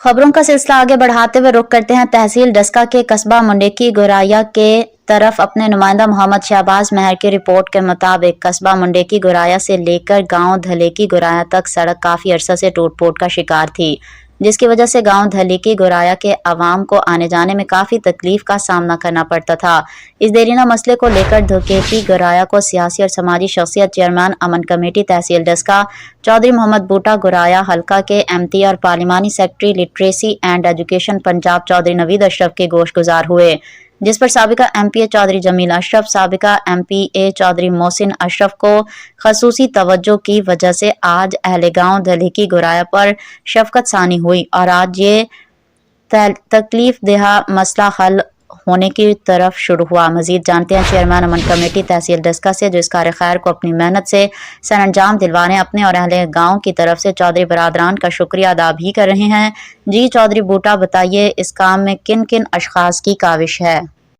खबरों का सिलसिला आगे बढ़ाते हुए रुख करते हैं तहसील डस्का के कस्बा मुंडेकी गुराया के तरफ। अपने नुमाइंदा मोहम्मद शहबाज महर की रिपोर्ट के मुताबिक कस्बा मुंडेकी गुराया से लेकर गांव धलेकी गुराया तक सड़क काफी अरसा से टूट फूट का शिकार थी, जिसकी वजह से गांव धलेकी गुराया के अवाम को आने जाने में काफी तकलीफ का सामना करना पड़ता था। इस देरीना मसले को लेकर धलेकी गुराया को सियासी और समाजी शख्सियत चेयरमैन अमन कमेटी तहसील डस्का चौधरी मोहम्मद बूटा गुराया हल्का के एमपी और पार्लिमानी secretary literacy and education Punjab Chaudhry Naveed Ashraf के गोश गुजार हुए, जिस पर साबिका एमपीए चौधरी जमील अशरफ, साबिका एमपीए चौधरी मोहसिन अशरफ को खसूसी तवज्जो की वजह से आज अहले गांव धलेकी गुराया पर शफकत सानी हुई और आज ये तकलीफ देहा मसला हल होने की तरफ शुरू हुआ। मजीद जानते हैं चेयरमैन अमन कमेटी तहसील डस्का से, जो इस कार्य खैर को अपनी मेहनत से सर अंजाम दिलवाने अपने और अहले गांव की तरफ से चौधरी बरादरान का शुक्रिया अदा भी कर रहे हैं। जी चौधरी बूटा, बताइए इस काम में किन किन अशखास की काविश है?